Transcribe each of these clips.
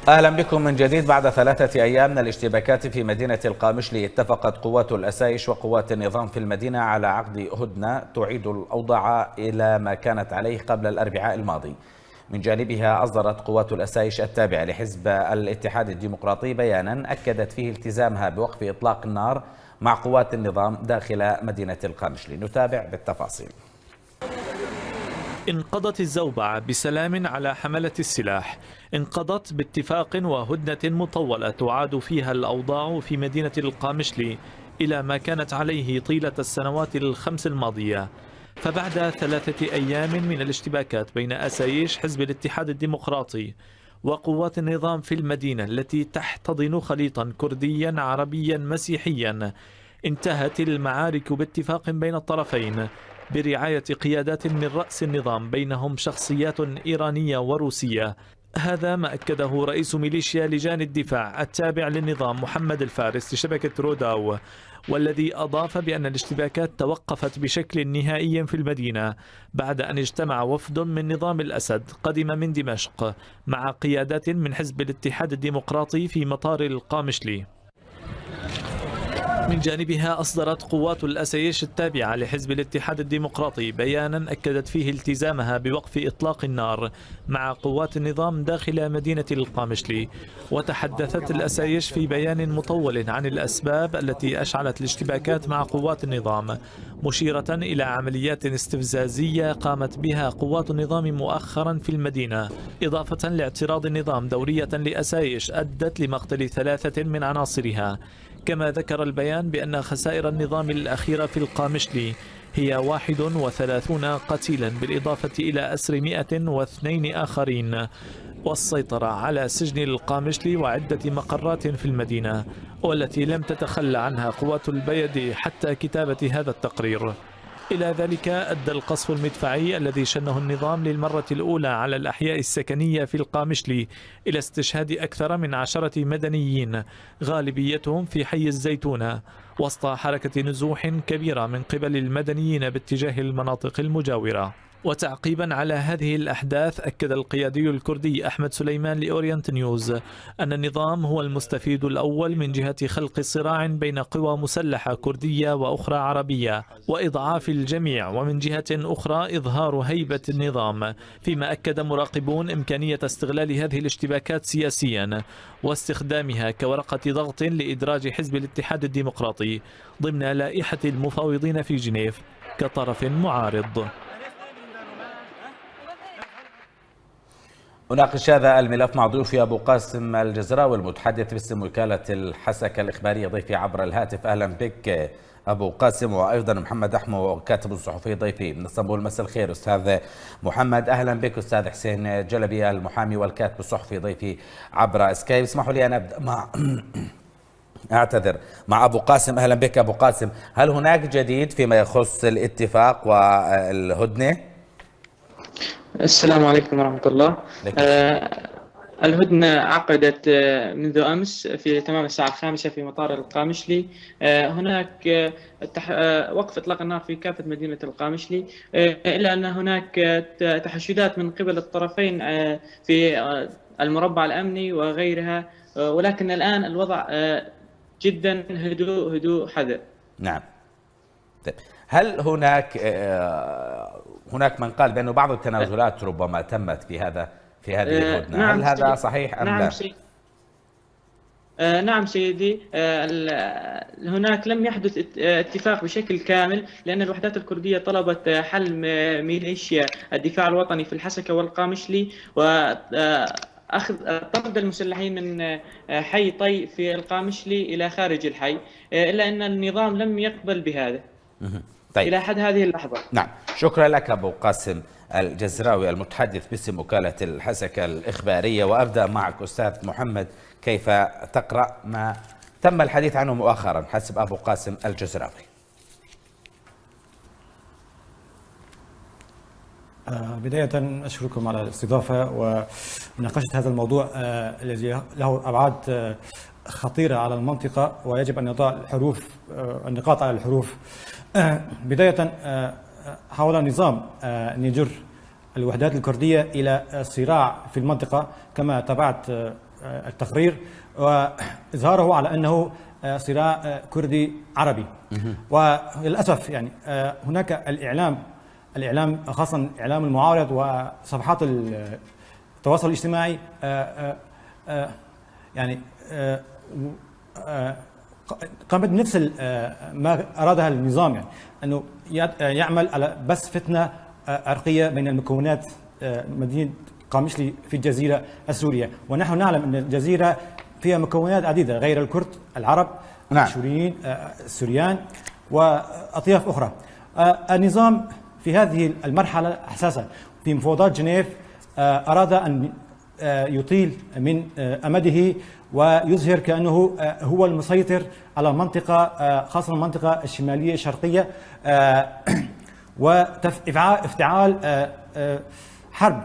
أهلا بكم من جديد. بعد 3 أيام من الاشتباكات في مدينة القامشلي، اتفقت قوات الأسايش وقوات النظام في المدينة على عقد هدنة تعيد الأوضاع إلى ما كانت عليه قبل الأربعاء الماضي. من جانبها أصدرت قوات الأسايش التابعة لحزب الاتحاد الديمقراطي بيانا أكدت فيه التزامها بوقف إطلاق النار مع قوات النظام داخل مدينة القامشلي. نتابع بالتفاصيل. انقضت الزوبعة بسلام على حملة السلاح، انقضت باتفاق وهدنة مطولة تعاد فيها الأوضاع في مدينة القامشلي إلى ما كانت عليه طيلة السنوات ال5 الماضية. فبعد 3 أيام من الاشتباكات بين أسايش حزب الاتحاد الديمقراطي وقوات النظام في المدينة التي تحتضن خليطا كرديا عربيا مسيحيا، انتهت المعارك باتفاق بين الطرفين برعاية قيادات من رأس النظام، بينهم شخصيات إيرانية وروسية. هذا ما أكده رئيس ميليشيا لجان الدفاع التابع للنظام محمد الفارس لشبكة روداو، والذي أضاف بأن الاشتباكات توقفت بشكل نهائي في المدينة بعد أن اجتمع وفد من نظام الأسد قدم من دمشق مع قيادات من حزب الاتحاد الديمقراطي في مطار القامشلي. من جانبها أصدرت قوات الأسايش التابعة لحزب الاتحاد الديمقراطي بيانا أكدت فيه التزامها بوقف إطلاق النار مع قوات النظام داخل مدينة القامشلي. وتحدثت الأسايش في بيان مطول عن الأسباب التي أشعلت الاشتباكات مع قوات النظام، مشيرة إلى عمليات استفزازية قامت بها قوات النظام مؤخرا في المدينة، إضافة لاعتراض النظام دورية لأسايش أدت لمقتل 3 من عناصرها. كما ذكر البيان بأن خسائر النظام الأخيرة في القامشلي هي 31 قتيلا بالإضافة إلى أسر 102 آخرين، والسيطرة على سجن القامشلي وعدة مقرات في المدينة، والتي لم تتخلى عنها قوات البيد حتى كتابة هذا التقرير. إلى ذلك أدى القصف المدفعي الذي شنه النظام للمرة الأولى على الأحياء السكنية في القامشلي إلى استشهاد أكثر من 10 مدنيين، غالبيتهم في حي الزيتونة، وسط حركة نزوح كبيرة من قبل المدنيين باتجاه المناطق المجاورة. وتعقيبا على هذه الأحداث، أكد القيادي الكردي أحمد سليمان لأورينت نيوز أن النظام هو المستفيد الأول من جهة خلق صراع بين قوى مسلحة كردية وأخرى عربية وإضعاف الجميع، ومن جهة أخرى إظهار هيبة النظام، فيما أكد مراقبون إمكانية استغلال هذه الاشتباكات سياسيا واستخدامها كورقة ضغط لإدراج حزب الاتحاد الديمقراطي ضمن لائحة المفاوضين في جنيف كطرف معارض. أناقش هذا الملف مع ضيوفي أبو قاسم الجزراوي المتحدث باسم وكالة الحسكة الإخبارية ضيفي عبر الهاتف. أهلا بك أبو قاسم. وأيضا محمد أحمد كاتب الصحفي ضيفي من اسطنبول. مساء الخير أستاذ محمد. أهلا بك أستاذ حسين جلبي المحامي والكاتب الصحفي ضيفي عبر سكايب. اسمحوا لي أن أبدأ مع أبو قاسم. أهلا بك أبو قاسم. هل هناك جديد فيما يخص الاتفاق والهدنة؟ السلام عليكم ورحمة الله. الهدنة عقدت منذ أمس في تمام الساعة 5 في مطار القامشلي. هناك وقف إطلاق النار في كافة مدينة القامشلي، إلا أن هناك تحشدات من قبل الطرفين في المربع الأمني وغيرها، ولكن الآن الوضع جدا هدوء حذر. نعم. هل هناك من قال بأنه بعض التنازلات ربما تمت في هذه الهدنة؟ نعم، هل هذا صحيح أم نعم لا؟ نعم سيدي. هناك لم يحدث اتفاق بشكل كامل، لأن الوحدات الكردية طلبت حل ميليشيا الدفاع الوطني في الحسكة والقامشلي وأخذ طرد المسلحين من حي طي في القامشلي إلى خارج الحي، إلا أن النظام لم يقبل بهذا. طيب. إلى حد هذه اللحظة. نعم، شكرا لك أبو قاسم الجزراوي المتحدث باسم وكالة الحسكة الإخبارية. وأبدأ معك أستاذ محمد، كيف تقرأ ما تم الحديث عنه مؤخرا حسب أبو قاسم الجزراوي؟ بداية أشكركم على الاستضافة ومناقشة هذا الموضوع الذي له أبعاد خطيرة على المنطقة، ويجب أن نضع النقاط على الحروف. بداية، حاول النظام أن يجر الوحدات الكردية إلى صراع في المنطقة، كما تابعت التقرير وإظهاره على أنه صراع كردي عربي. وللأسف يعني هناك الإعلام خاصة إعلام المعارض وصفحات التواصل الاجتماعي يعني قامت بنفس ما أرادها النظام، يعني أنه يعمل على بس فتنة عرقية بين المكونات مدينة قامشلي في الجزيرة السورية. ونحن نعلم أن الجزيرة فيها مكونات عديدة غير الكرد، العرب، السوريين، السوريان وأطياف أخرى. النظام في هذه المرحلة الحساسة في مفاوضات جنيف أراد أن يطيل من أمده ويظهر كأنه هو المسيطر على المنطقة، خاصة المنطقة الشمالية الشرقية، وافتعال حرب.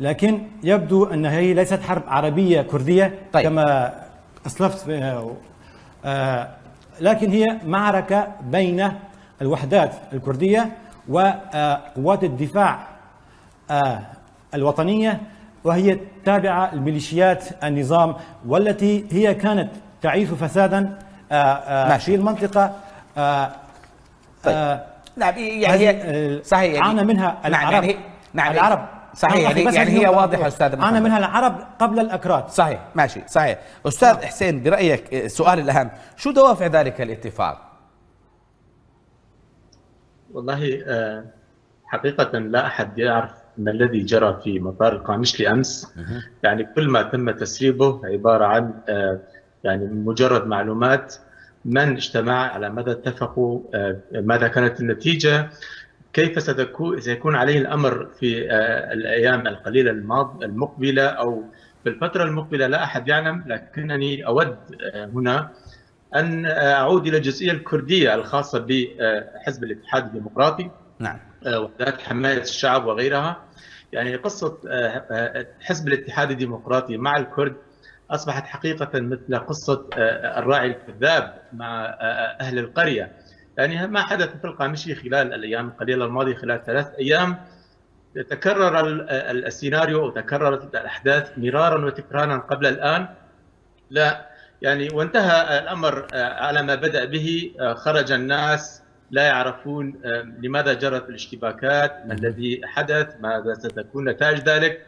لكن يبدو أن هي ليست حرب عربية كردية كما أسلفت، لكن هي معركة بين الوحدات الكردية وقوات الدفاع الوطنية، وهي تابعة لميليشيات النظام، والتي هي كانت تعيش فسادا في المنطقة. نعم، يعني صحيح، عانى منها العرب. نعم العرب صحيح، يعني هي واضحة أستاذ محمد. عانى منها العرب قبل الأكراد. صحيح، ماشي، صحيح. أستاذ حسين، برأيك السؤال الأهم، شو دوافع ذلك الاتفاق؟ والله حقيقة لا أحد يعرف ما الذي جرى في مطار القامشلي أمس. يعني كل ما تم تسريبه عبارة عن يعني مجرد معلومات، من اجتمع، على ماذا اتفقوا، ماذا كانت النتيجة، كيف سيكون عليه الأمر في الأيام القليلة المقبلة أو في الفترة المقبلة، لا أحد يعلم. لكنني أود هنا أن أعود إلى الجزئية الكردية الخاصة بحزب الاتحاد الديمقراطي، نعم، وحدات حماية الشعب وغيرها. يعني قصة حزب الاتحاد الديمقراطي مع الكرد أصبحت حقيقة مثل قصة الراعي الكذاب مع أهل القرية. يعني ما حدث في القامشلي خلال الأيام القليلة الماضية، خلال 3 أيام تكرر السيناريو وتكررت الأحداث مرارا وتكرارا قبل الآن. لا يعني وانتهى الأمر على ما بدأ به. خرج الناس لا يعرفون لماذا جرت الاشتباكات، ما الذي حدث، ماذا ستكون نتائج ذلك.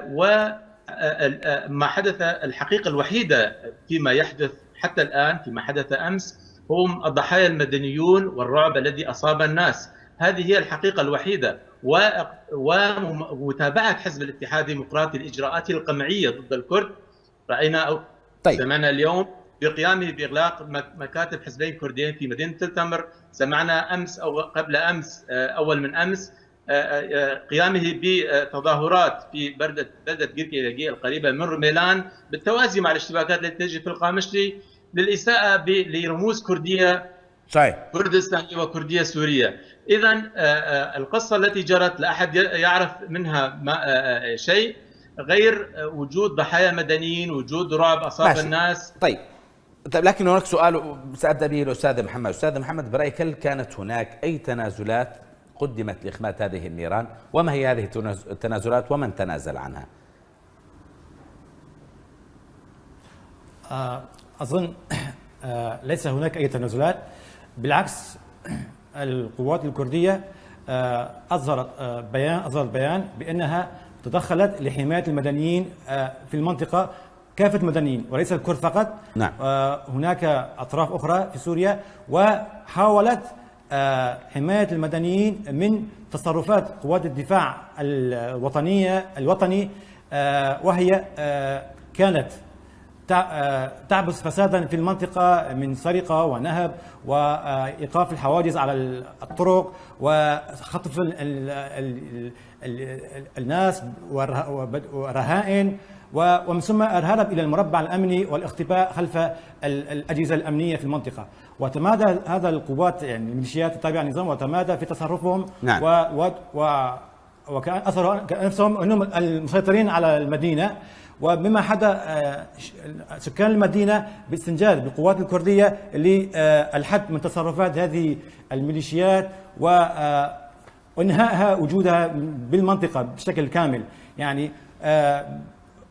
وما حدث الحقيقة الوحيدة فيما يحدث حتى الآن، فيما حدث أمس، هم الضحايا المدنيون والرعب الذي أصاب الناس. هذه هي الحقيقة الوحيدة. ومتابعة حزب الاتحاد الديمقراطي لإجراءاته القمعية ضد الكرد. رأينا سمعنا اليوم بقيامه بإغلاق مكاتب حزبين كرديين في مدينة تلتمر. سمعنا أمس أو قبل أمس، أول من أمس، قيامه بتظاهرات في بلدة جيركي القريبة من رميلان بالتوازي مع الاشتباكات التي تجري في القامشلي للإساءة لرموز كردية كردستانية وكردية سورية. إذن القصة التي جرت لا أحد يعرف منها شيء غير وجود ضحايا مدنيين، وجود رعب أصاب الناس. طيب لكن هناك سؤال سأبدأ به الأستاذ محمد. أستاذ محمد، برأيك هل كانت هناك أي تنازلات قدمت لإخماد هذه النيران؟ وما هي هذه التنازلات ومن تنازل عنها؟ أظن ليس هناك أي تنازلات، بالعكس القوات الكردية أصدرت بيان بأنها تدخلت لحماية المدنيين في المنطقة، كافة مدنيين وليس الكرد فقط. نعم. هناك أطراف أخرى في سوريا، وحاولت حماية المدنيين من تصرفات قوات الدفاع الوطني، وهي كانت تعبث فسادا في المنطقة من سرقة ونهب وإيقاف الحواجز على الطرق وخطف الناس ورهائن، ومن ثم الهرب إلى المربع الأمني والاختباء خلف الأجهزة الأمنية في المنطقة. وتمادى هذا القوات، يعني الميليشيات التابعة للنظام، وتمادى في تصرفهم. نعم. وكان أثروا كأنفسهم أنهم المسيطرين على المدينة، وبما حدث سكان المدينة باستنجاد بالقوات الكردية للحد من تصرفات هذه الميليشيات وإنهائها وجودها بالمنطقة بشكل كامل. يعني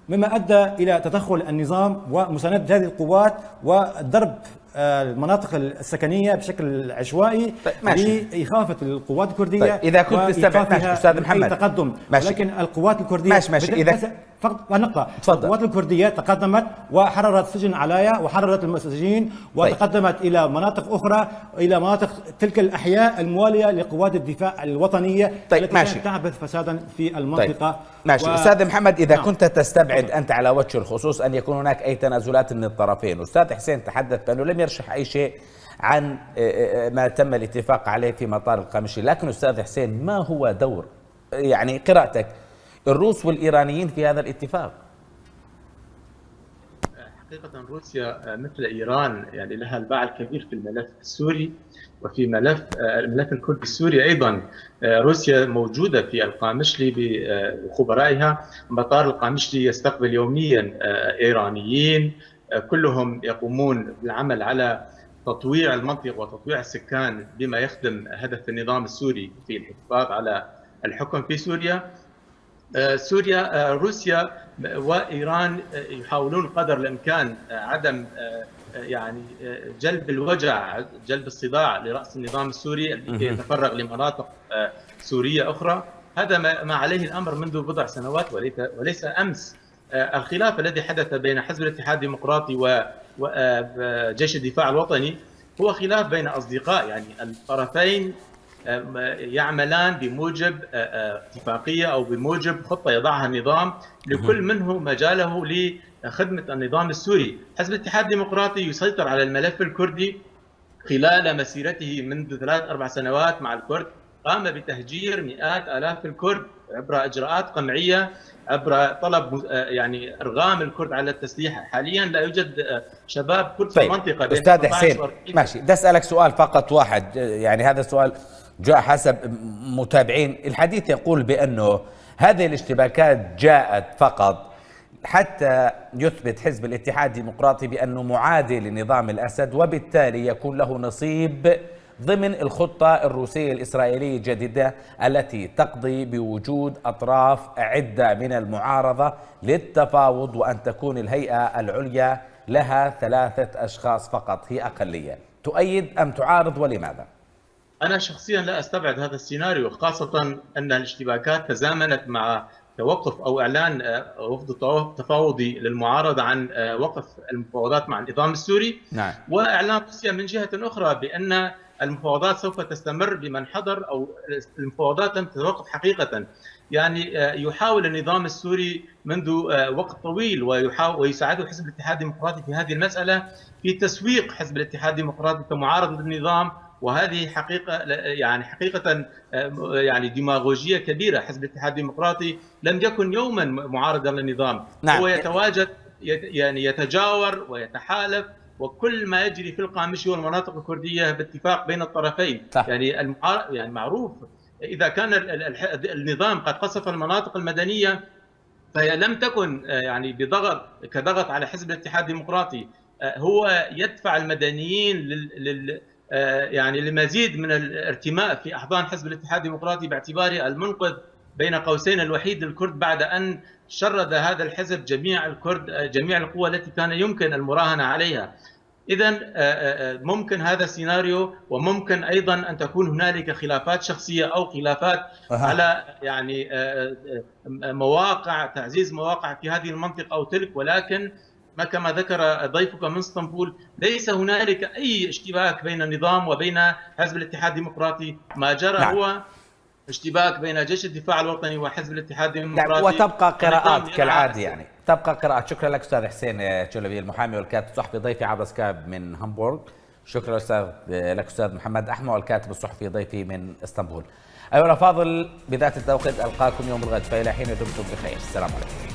مما ادى الى تدخل النظام ومساندة هذه القوات وضرب المناطق السكنيه بشكل عشوائي لإخافة القوات الكرديه. طيب اذا كنت تستبعد استاذ محمد تقدم، ولكن القوات الكرديه اذا فقط نقطه، القوات الكرديه تقدمت وحررت سجن علايا وحررت المساجين وتقدمت الى مناطق اخرى، الى مناطق تلك الاحياء المواليه لقوات الدفاع الوطنيه التي كانت تعبث فسادا في المنطقه. ماشي استاذ محمد، اذا كنت تستبعد انت على وجه الخصوص ان يكون هناك اي تنازلات من الطرفين، استاذ حسين تحدث بانه لم يرشح اي شيء عن ما تم الاتفاق عليه في مطار القامشلي، لكن استاذ حسين ما هو دور يعني قراءتك الروس والإيرانيين في هذا الاتفاق؟ حقيقة روسيا مثل إيران يعني لها الباع الكبير في الملف السوري وفي الملف الكردي السوري أيضا. روسيا موجودة في القامشلي بخبرائها. مطار القامشلي يستقبل يوميا إيرانيين كلهم يقومون بالعمل على تطويع المنطقة وتطويع السكان بما يخدم هدف النظام السوري في الحفاظ على الحكم في سوريا. روسيا وإيران يحاولون قدر الإمكان عدم يعني جلب الوجع، جلب الصداع لرأس النظام السوري لكي يتفرغ لمناطق سورية أخرى. هذا ما عليه الأمر منذ بضع سنوات وليس أمس. الخلاف الذي حدث بين حزب الاتحاد الديمقراطي وجيش الدفاع الوطني هو خلاف بين أصدقاء، يعني الطرفين يعملان بموجب اتفاقية أو بموجب خطة يضعها النظام، لكل منه مجاله لخدمة النظام السوري. حزب الاتحاد الديمقراطي يسيطر على الملف الكردي. خلال مسيرته منذ 3-4 سنوات مع الكرد قام بتهجير مئات آلاف الكرد عبر إجراءات قمعية، عبر طلب يعني إرغام الكرد على التسليح. حاليا لا يوجد شباب كرد في المنطقة. أستاذ حسين ماشي، بدي أسألك سؤال فقط واحد، يعني هذا السؤال جاء حسب متابعين الحديث يقول بأنه هذه الاشتباكات جاءت فقط حتى يثبت حزب الاتحاد الديمقراطي بأنه معادي لنظام الأسد، وبالتالي يكون له نصيب ضمن الخطة الروسية الإسرائيلية الجديدة التي تقضي بوجود أطراف عدة من المعارضة للتفاوض، وأن تكون الهيئة العليا لها 3 أشخاص فقط هي أقلية. تؤيد أم تعارض ولماذا؟ أنا شخصيا لا أستبعد هذا السيناريو، خاصة أن الاشتباكات تزامنت مع توقف أو إعلان وفد تفاوضي للمعارضة عن وقف المفاوضات مع النظام السوري. نعم. وإعلان روسيا من جهة أخرى بأن المفاوضات سوف تستمر بمن حضر، أو المفاوضات لم تتوقف حقيقة. يعني يحاول النظام السوري منذ وقت طويل ويساعده حزب الاتحاد الديمقراطي في هذه المسألة في تسويق حزب الاتحاد الديمقراطي كمعارض للنظام، وهذه حقيقة يعني ديماغوجية كبيرة. حزب الاتحاد الديمقراطي لم يكن يوما معارضا للنظام. نعم. هو يتواجد يعني يتجاور ويتحالف، وكل ما يجري في القامشلي والمناطق الكردية باتفاق بين الطرفين. صح. يعني معروف إذا كان النظام قد قصف المناطق المدنية فهي لم تكن يعني كضغط على حزب الاتحاد الديمقراطي. هو يدفع المدنيين يعني لمزيد من الارتماء في أحضان حزب الاتحاد الديمقراطي باعتباره المنقذ بين قوسين الوحيد للكرد بعد أن شرد هذا الحزب جميع القوى التي كان يمكن المراهنة عليها. إذن ممكن هذا السيناريو، وممكن أيضا أن تكون هنالك خلافات شخصية أو خلافات على يعني تعزيز مواقع في هذه المنطقة أو تلك، ولكن كما ذكر ضيفك من اسطنبول ليس هنالك أي اشتباك بين النظام وبين حزب الاتحاد الديمقراطي. ما جرى هو اشتباك بين جيش الدفاع الوطني وحزب الاتحاد الديمقراطي، وتبقى قراءات كالعادة. يعني تبقى قراءات. شكرا لك أستاذ حسين تشولبي المحامي والكاتب الصحفي ضيفي عبر سكايب من هامبورغ. شكرا لك أستاذ محمد أحمد والكاتب الصحفي ضيفي من اسطنبول. أيها الأفاضل، بذات التوقيت ألقاكم يوم الغد، فإلى حين دمتم بخير. السلام عليكم.